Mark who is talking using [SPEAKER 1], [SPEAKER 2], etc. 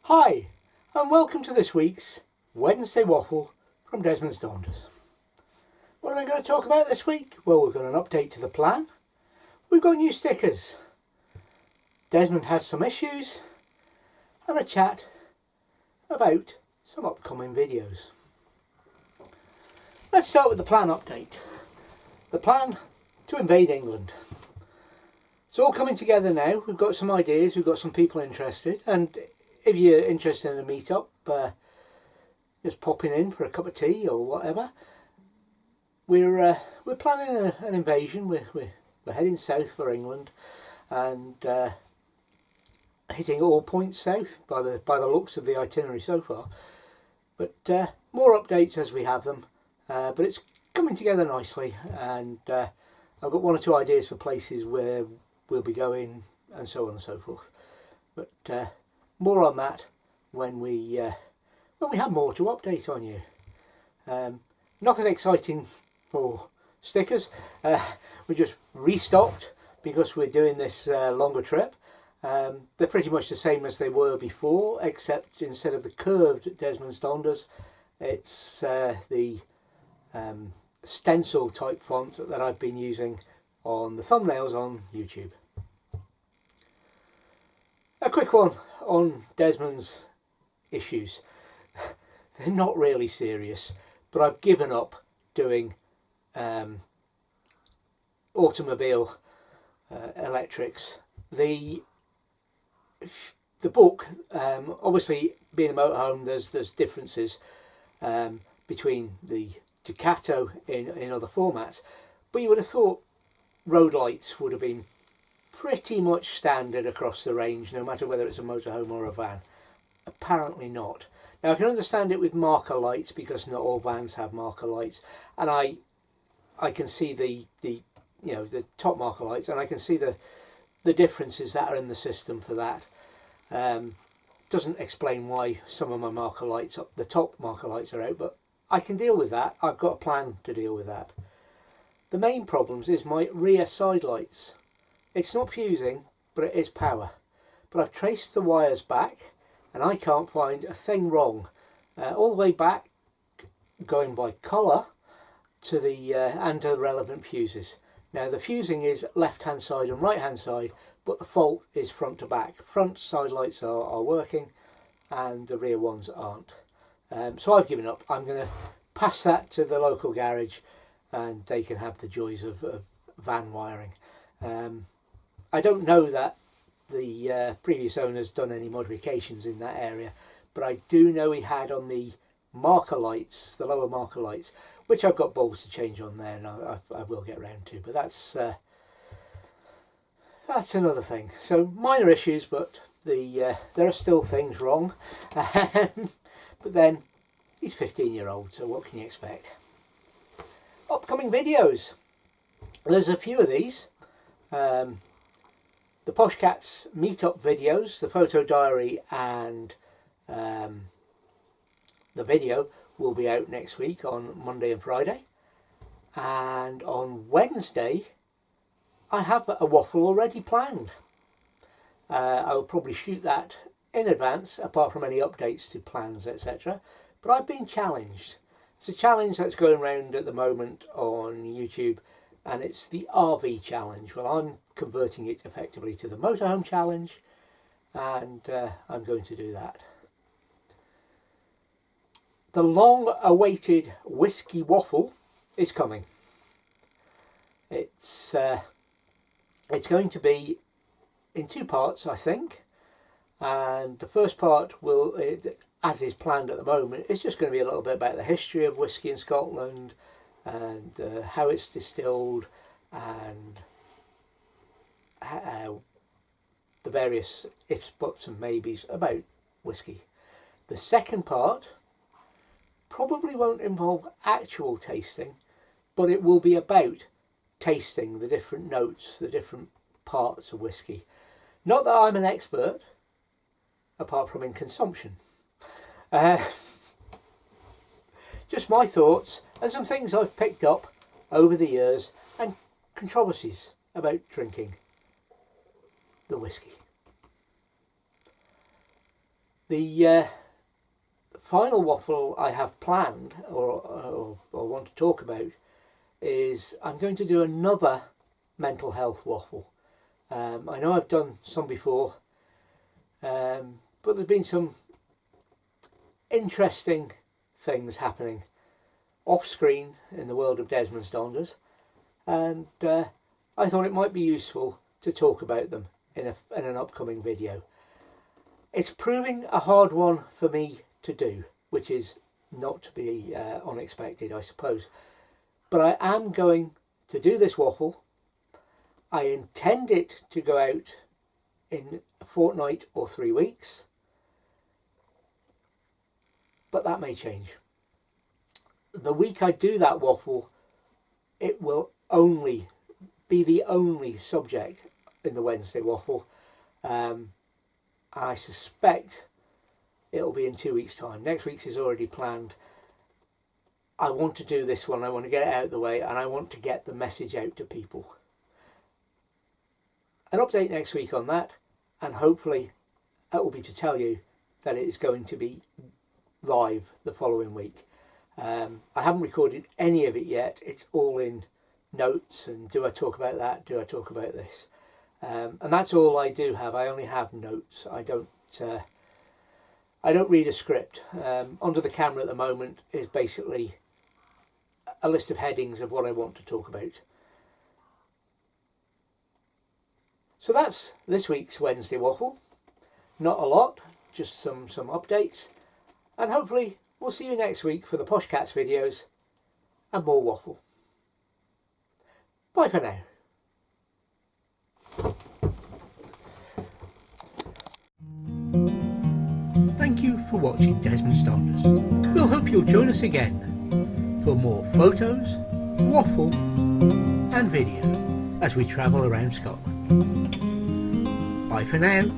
[SPEAKER 1] Hi, and welcome to this week's Wednesday Waffle from Desmond's Donders. What are we going to talk about this week? Well, we've got an update to the plan. We've got new stickers. Desmond has some issues and a chat about some upcoming videos. Let's start with the plan update. The plan to invade England. It's all coming together now. We've got some ideas, we've got some people interested, and if you're interested in a meet-up, just popping in for a cup of tea or whatever, we're planning an invasion. We're heading south for England and hitting all points south by the looks of the itinerary so far. But more updates as we have them. But it's coming together nicely, and I've got one or two ideas for places where we'll be going and so on and so forth. But more on that when we have more to update on you. Nothing exciting for stickers. We just restocked because we're doing this longer trip. They're pretty much the same as they were before, except instead of the curved Desmond's Donders, it's the stencil type font that I've been using on the thumbnails on YouTube. A quick one on Desmond's issues. They're not really serious, but I've given up doing automobile electrics. The book, obviously being a motorhome, there's differences between the Ducato in other formats, but you would have thought road lights would have been pretty much standard across the range, no matter whether it's a motorhome or a van. Apparently not. Now I can understand it with marker lights because not all vans have marker lights, and I can see the top marker lights, and I can see the differences that are in the system for that. Doesn't explain why some of my marker lights, the top marker lights, are out, but I can deal with that. I've got a plan to deal with that. The main problems is my rear side lights. It's not fusing, but it is power. But I've traced the wires back and I can't find a thing wrong. All the way back, going by colour, to the and to the relevant fuses. Now the fusing is left hand side and right hand side, but the fault is front to back. Front side lights are working and the rear ones aren't. So I've given up. I'm going to pass that to the local garage and they can have the joys of van wiring. I don't know that the previous owner's done any modifications in that area, but I do know he had on the marker lights, the lower marker lights, which I've got bulbs to change on there, and I will get round to, but that's another thing. So minor issues, but there are still things wrong. But then he's 15-year-old, so what can you expect? Upcoming videos. There's a few of these. The Posh Cats meetup videos, the photo diary and the video will be out next week on Monday and Friday. And on Wednesday I have a waffle already planned. I will probably shoot that in advance, apart from any updates to plans, etc. But I've been challenged. It's a challenge that's going around at the moment on YouTube, and it's the RV challenge. Well, I'm converting it effectively to the motorhome challenge, and I'm going to do that. The long-awaited whiskey waffle is coming. It's going to be in two parts, I think, and the first part will, as is planned at the moment, it's just going to be a little bit about the history of whiskey in Scotland and how it's distilled and how the various ifs, buts and maybes about whiskey. The second part probably won't involve actual tasting, but it will be about tasting the different notes, the different parts of whiskey. Not that I'm an expert, apart from in consumption. Just my thoughts and some things I've picked up over the years and controversies about drinking the whiskey. The final waffle I have planned or want to talk about is I'm going to do another mental health waffle. I know I've done some before, but there's been some interesting things happening off screen in the world of Desmond Donders, and I thought it might be useful to talk about them in an upcoming video. It's proving a hard one for me to do, which is not to be unexpected, I suppose. But I am going to do this waffle. I intend it to go out in a fortnight or 3 weeks, but that may change. The week I do that waffle, it will only be the only subject in the Wednesday waffle. I suspect it'll be in 2 weeks' time. Next week's is already planned. I want to do this one. I want to get it out of the way, and I want to get the message out to people. An update next week on that, and hopefully that will be to tell you that it is going to be live the following week. I haven't recorded any of it yet. It's all in notes, and do I talk about that? Do I talk about this? And that's all I do have. I only have notes. I don't read a script. Under the camera at the moment is basically a list of headings of what I want to talk about. So that's this week's Wednesday waffle. Not a lot, just some updates, and hopefully we'll see you next week for the Posh Cats videos and more waffle. Bye for now. Thank you for watching Desmond Donders. We'll hope you'll join us again for more photos, waffle and video as we travel around Scotland. Bye for now.